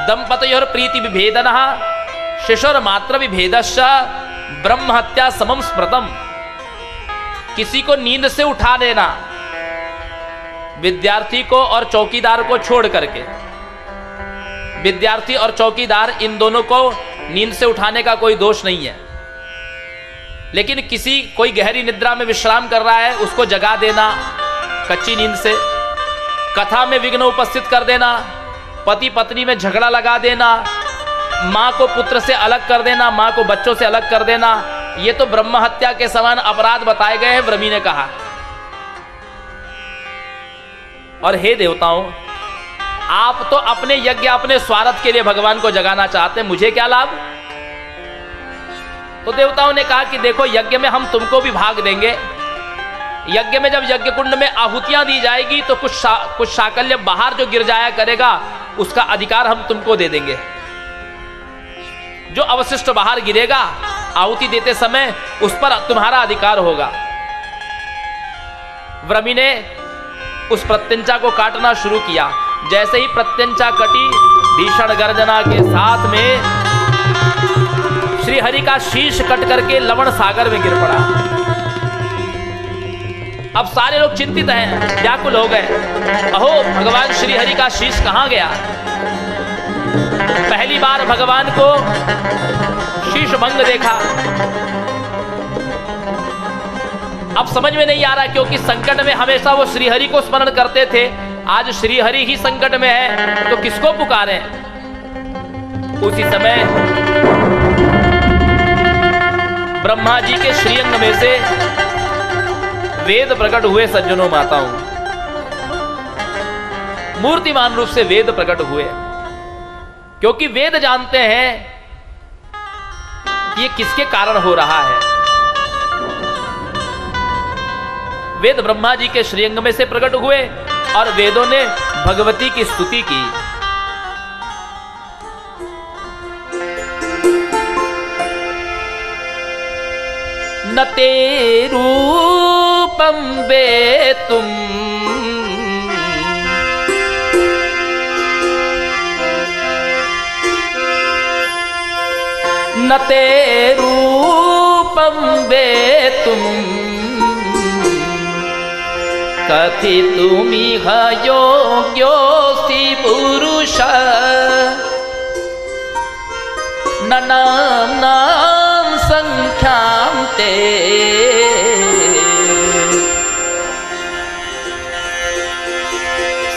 दंपतयोर प्रीति विभेदनः शिशुर मात्र विभेदश्च ब्रह्म हत्या समम स्मृतम। किसी को नींद से उठा देना, विद्यार्थी को और चौकीदार को छोड़ करके, विद्यार्थी और चौकीदार इन दोनों को नींद से उठाने का कोई दोष नहीं है, लेकिन किसी कोई गहरी निद्रा में विश्राम कर रहा है उसको जगा देना कच्ची नींद से, कथा में विघ्न उपस्थित कर देना, पति पत्नी में झगड़ा लगा देना, मां को पुत्र से अलग कर देना, मां को बच्चों से अलग कर देना, ये तो ब्रह्म हत्या के समान अपराध बताए गए हैं, व्रमी ने कहा। और हे देवताओं, आप तो अपने यज्ञ अपने स्वार्थ के लिए भगवान को जगाना चाहते हैं, मुझे क्या लाभ? तो देवताओं ने कहा कि देखो, यज्ञ में हम तुमको भी भाग देंगे। यज्ञ में जब यज्ञ कुंड में आहुतियां दी जाएगी तो कुछ साकल्य बाहर जो गिर जाया करेगा उसका अधिकार हम तुमको दे देंगे। जो अवशिष्ट बाहर गिरेगा आहुति देते समय उस पर तुम्हारा अधिकार होगा। व्रमी ने उस प्रत्यंचा को काटना शुरू किया। जैसे ही प्रत्यंचा कटी, भीषण गर्जना के साथ में श्री हरि का शीश कट करके लवण सागर में गिर पड़ा। अब सारे लोग चिंतित हैं, व्याकुल हो गए, अहो भगवान श्री हरि का शीश कहां गया? पहली बार भगवान को शीश भंग देखा। अब समझ में नहीं आ रहा, क्योंकि संकट में हमेशा वो श्रीहरि को स्मरण करते थे, आज श्रीहरि ही संकट में है तो किसको पुकारें? उसी समय ब्रह्मा जी के श्रीअंग में से वेद प्रकट हुए। सज्जनों माताओं, मूर्तिमान रूप से वेद प्रकट हुए, क्योंकि वेद जानते हैं कि ये किसके कारण हो रहा है। वेद ब्रह्मा जी के श्रीअंग में से प्रकट हुए और वेदों ने भगवती की स्तुति की। न ते रूपम वेतुम न ते रूपम वेतुम कथितुमिह योग्योऽसि पुरुष न नाम्नां संख्यां ते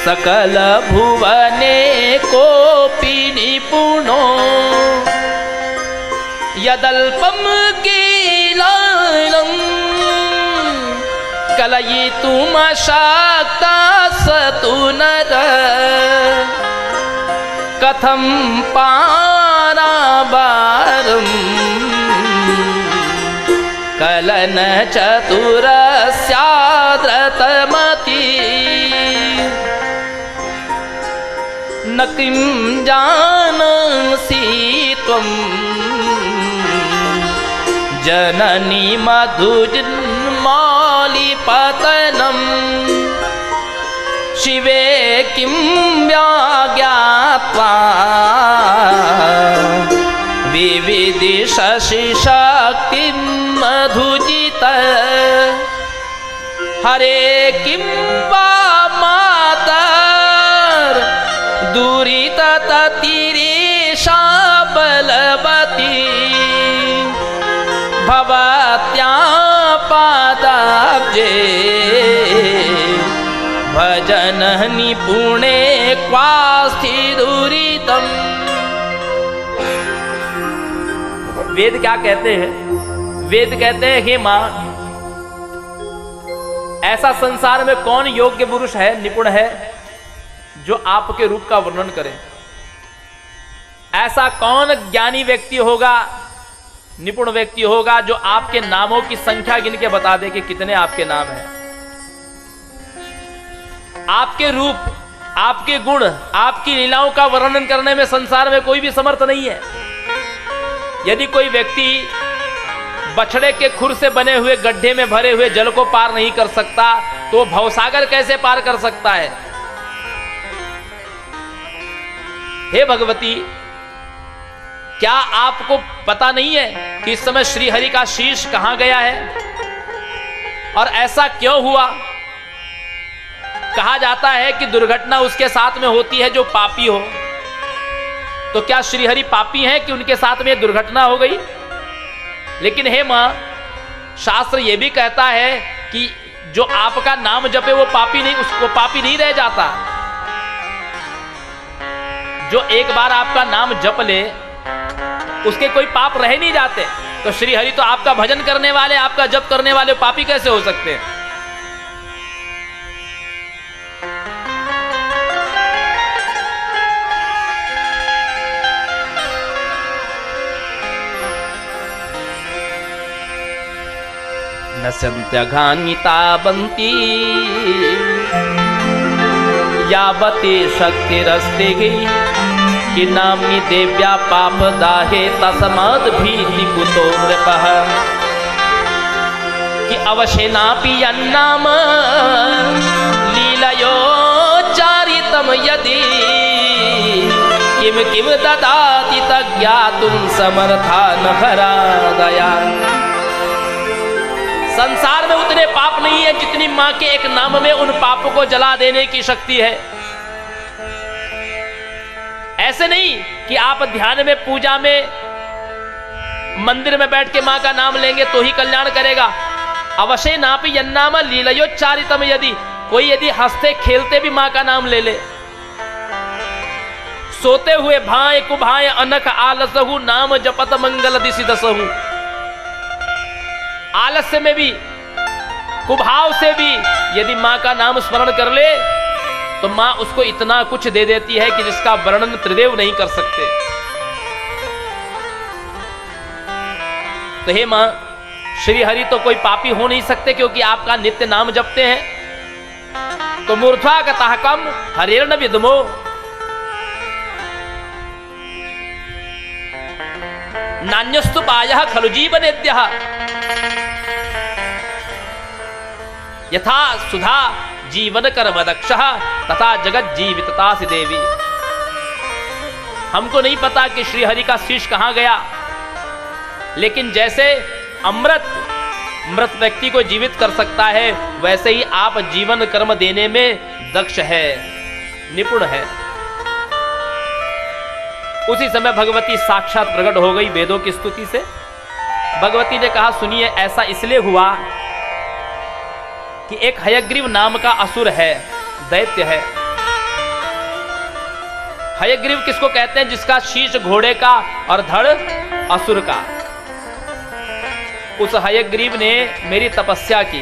सकल भुवने कोऽपि निपुणो यदल्पं कीलानं कलयितुम शक्ता सतु नर कथं पारावारं कलन चतुरस्याद्रतमति न किं जानसि त्वं जननी मधुजन्मालिपतनम् शिवे किं व्याज्ञात्वा विविदिशसि शक्तिं मधुजित हरे किं वा मातर दुरितततिरेषा बलवती भवत्या पादाब्जे भजन निपुणे क्वास्थि दुरितम। वेद क्या कहते हैं? वेद कहते हैं, हे मां, ऐसा संसार में कौन योग्य पुरुष है, निपुण है, जो आपके रूप का वर्णन करे? ऐसा कौन ज्ञानी व्यक्ति होगा, निपुण व्यक्ति होगा, जो आपके नामों की संख्या गिन के बता दे कि कितने आपके नाम हैं? आपके रूप, आपके गुण, आपकी लीलाओं का वर्णन करने में संसार में कोई भी समर्थ नहीं है। यदि कोई व्यक्ति बछड़े के खुर से बने हुए गड्ढे में भरे हुए जल को पार नहीं कर सकता, तो भवसागर कैसे पार कर सकता है? हे भगवती, क्या आपको पता नहीं है कि इस समय श्रीहरि का शीश कहां गया है और ऐसा क्यों हुआ? कहा जाता है कि दुर्घटना उसके साथ में होती है जो पापी हो। तो क्या श्रीहरि पापी हैं कि उनके साथ में दुर्घटना हो गई? लेकिन हे मां, शास्त्र यह भी कहता है कि जो आपका नाम जपे वो पापी नहीं, उसको पापी नहीं रह जाता। जो एक बार आपका नाम जप ले उसके कोई पाप रह नहीं जाते। तो श्रीहरि तो आपका भजन करने वाले, आपका जप करने वाले पापी कैसे हो सकते हैं? नश्यन्त्यघान्विता बन्ति यावती शक्तिरस्ति कि नाम्नि देव्या पापदाहे तस्माद् भीति कुतो नृपः कि अवशेनापि यन्नाम लीलयोच्चारितं यदि किम किम ददाति तज्ञातुं समर्था न हरादया। संसार में उतने पाप नहीं है जितनी मां के एक नाम में उन पापों को जला देने की शक्ति है। ऐसे नहीं कि आप ध्यान में, पूजा में, मंदिर में बैठ के मां का नाम लेंगे तो ही कल्याण करेगा। अवश्य नापि यन्नाम लीलयोच्चारितम यदि, कोई यदि हंसते खेलते भी मां का नाम ले ले, सोते हुए भाए कुभाए अनख आलसहु नाम जपत मंगल दिशि दसहु। आलस्य में भी, कुभाव से भी यदि मां का नाम स्मरण कर ले तो मां उसको इतना कुछ दे देती है कि जिसका वर्णन त्रिदेव नहीं कर सकते। तो हे मां, श्रीहरि तो कोई पापी हो नहीं सकते क्योंकि आपका नित्य नाम जपते हैं। तो मूर्ध्वा गतः कम हरेर्न विद्मो, नान्यस्तु पायः खलु जीवनेद्यः यथा सुधा जीवन कर्म दक्षः तथा जगत जीविततासि देवी। हमको नहीं पता कि श्रीहरि का शीश कहां गया, लेकिन जैसे अमृत मृत व्यक्ति को जीवित कर सकता है, वैसे ही आप जीवन कर्म देने में दक्ष है, निपुण है। उसी समय भगवती साक्षात प्रकट हो गई वेदों की स्तुति से। भगवती ने कहा, सुनिए, ऐसा इसलिए हुआ कि एक हयग्रीव नाम का असुर है, दैत्य है। हयग्रीव किसको कहते हैं? जिसका शीश घोड़े का और धड़ असुर का। उस हयग्रीव ने मेरी तपस्या की।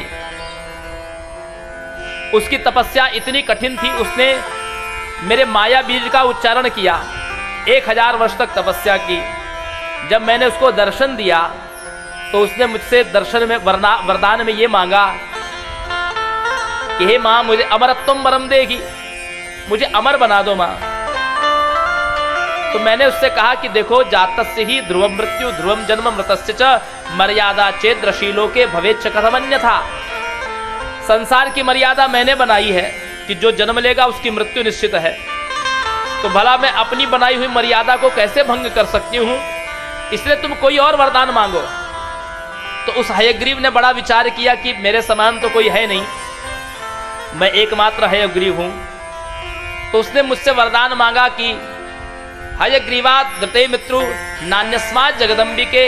उसकी तपस्या इतनी कठिन थी, उसने मेरे माया बीज का उच्चारण किया, 1000 वर्ष तक तपस्या की। जब मैंने उसको दर्शन दिया तो उसने मुझसे दर्शन में वरदान में ये मांगा कि हे मां, मुझे अमरत्वम वरम देगी, मुझे अमर बना दो मां। तो मैंने उससे कहा कि देखो, जातस्य ही ध्रुवम मृत्यु ध्रुवम जन्म मृतस्य च मर्यादा चेद्रशीलो के भवेच्छ कथमन्यथा। संसार की मर्यादा मैंने बनाई है कि जो जन्म लेगा उसकी मृत्यु निश्चित है। तो भला मैं अपनी बनाई हुई मर्यादा को कैसे भंग कर सकती हूं? इसलिए तुम कोई और वरदान मांगो। तो उस हयग्रीव ने बड़ा विचार किया कि मेरे समान तो कोई है नहीं, मैं एकमात्र हयग्रीव हूं। तो उसने मुझसे वरदान मांगा कि हयग्रीवात् धृते मित्रु नान्यस्मात् जगदम्बिके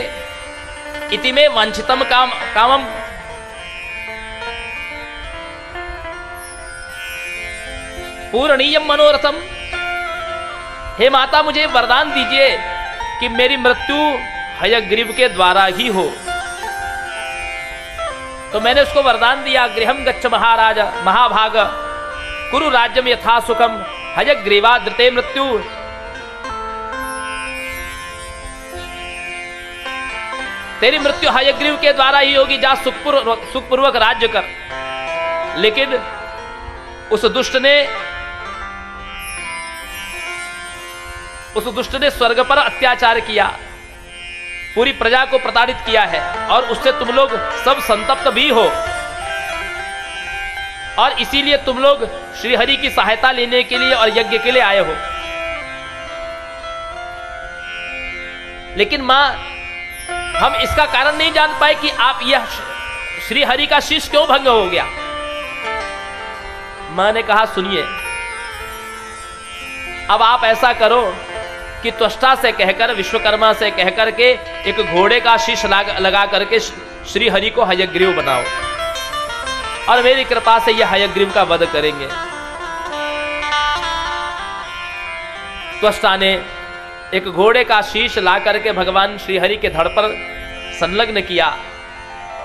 इति मे वांछितम कामम। पूर्णीयम मनोरथम। हे माता, मुझे वरदान दीजिए कि मेरी मृत्यु हयग्रीव के द्वारा ही हो। तो मैंने उसको वरदान दिया, गृहम गच्छ महाराज महाभाग कुरु राज्यम यथा सुखम हयग्रीवा धृते मृत्यु। तेरी मृत्यु हयग्रीव के द्वारा ही होगी, जा सुखपूर्वक राज्य कर। लेकिन उस दुष्ट ने स्वर्ग पर अत्याचार किया, पूरी प्रजा को प्रताड़ित किया है, और उससे तुम लोग सब संतप्त भी हो। और इसीलिए तुम लोग श्रीहरि की सहायता लेने के लिए और यज्ञ के लिए आए हो। लेकिन मां हम इसका कारण नहीं जान पाए कि आप यह श्री हरि का शीश क्यों भंग हो गया। मां ने कहा सुनिए, अब आप ऐसा करो कि त्वष्टा से कहकर, विश्वकर्मा से कहकर के एक घोड़े का शीश लगा करके श्री हरि को हयग्रीव बनाओ और मेरी कृपा से यह हयग्रीव का वध करेंगे। त्वष्टा ने एक घोड़े का शीश ला करके भगवान श्री हरि के धड़ पर संलग्न किया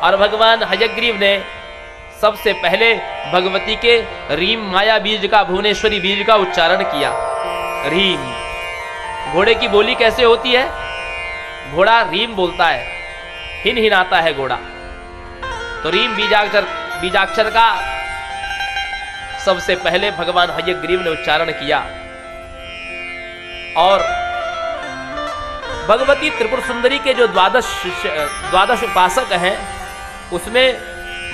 और भगवान हयग्रीव ने सबसे पहले भगवती के रीम माया बीज का, भुवनेश्वरी बीज का उच्चारण किया। रीम, घोड़े की बोली कैसे होती है? घोड़ा रीम बोलता है, हिन हिनाता है घोड़ा। तो रीम बीजाक्षर का सबसे पहले भगवान हयग्रीव ने उच्चारण किया और भगवती त्रिपुर सुंदरी के जो द्वादश उपासक हैं उसमें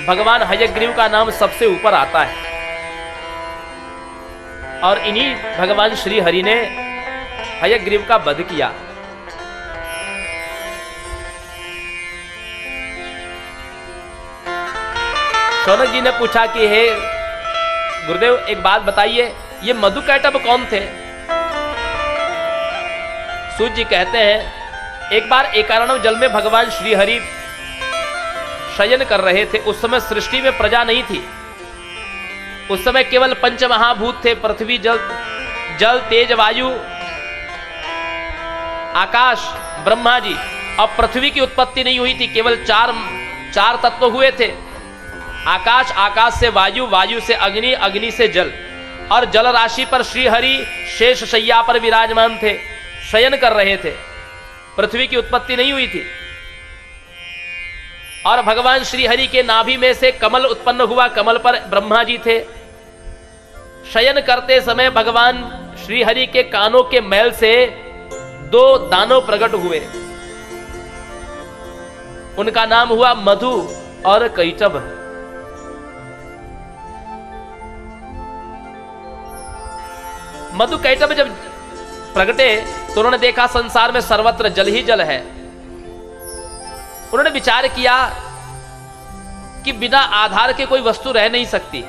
भगवान हयग्रीव का नाम सबसे ऊपर आता है और इन्हीं भगवान श्री हरि ने हयग्रीव का वध किया। शौनक जी ने पूछा कि हे गुरुदेव एक बात बताइए, ये मधुकैटभ कौन थे? सूत जी कहते हैं एक बार एकारणव जल में भगवान श्री हरि शयन कर रहे थे। उस समय सृष्टि में प्रजा नहीं थी, उस समय केवल पंच महाभूत थे, पृथ्वी, जल तेज वायु आकाश, ब्रह्मा जी। अब पृथ्वी की उत्पत्ति नहीं हुई थी, केवल चार तत्व हुए थे, आकाश, आकाश से वायु, वायु से अग्नि, अग्नि से जल, और जल राशि पर श्री हरि शेष शैया पर विराजमान थे, शयन कर रहे थे। पृथ्वी की उत्पत्ति नहीं हुई थी और भगवान श्री हरि के नाभि में से कमल उत्पन्न हुआ, कमल पर ब्रह्मा जी थे। शयन करते समय भगवान श्री हरि के कानों के मैल से दो दानव प्रकट हुए, उनका नाम हुआ मधु और कैटभ। मधु कैटभ जब प्रगटे तो उन्होंने देखा संसार में सर्वत्र जल ही जल है। उन्होंने विचार किया कि बिना आधार के कोई वस्तु रह नहीं सकती,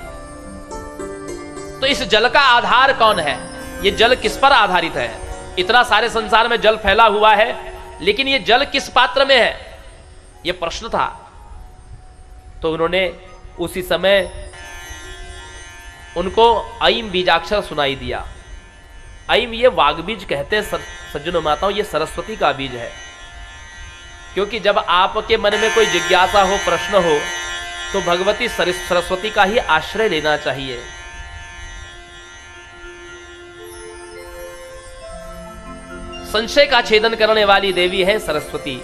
तो इस जल का आधार कौन है? ये जल किस पर आधारित है? इतना सारे संसार में जल फैला हुआ है, लेकिन ये जल किस पात्र में है? ये प्रश्न था। तो उन्होंने उसी समय उनको ऐम बीजाक्षर सुनाई दिया। ऐम ये वाग्बीज कहते हैं सज्जनों माताओं, ये सरस्वती का बीज है। क्योंकि जब आपके मन में कोई जिज्ञासा हो, प्रश्न हो, तो भगवती सरस्वती का ही आश्रय लेना चाहिए। संशय का छेदन करने वाली देवी है सरस्वती।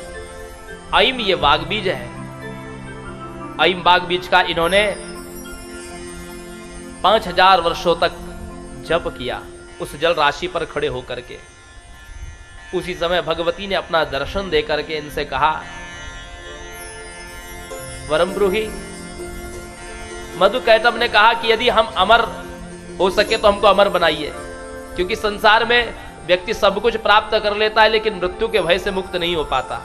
ऐम ये वाग्बीज है। ऐम वाग्बीज का इन्होंने 5000 वर्षों तक जप किया उस जल राशि पर खड़े होकर के। उसी समय भगवती ने अपना दर्शन देकर के इनसे कहा, वरम ब्रूहि। मधु कैटभ ने कहा कि यदि हम अमर हो सके तो हमको अमर बनाइए, क्योंकि संसार में व्यक्ति सब कुछ प्राप्त कर लेता है लेकिन मृत्यु के भय से मुक्त नहीं हो पाता।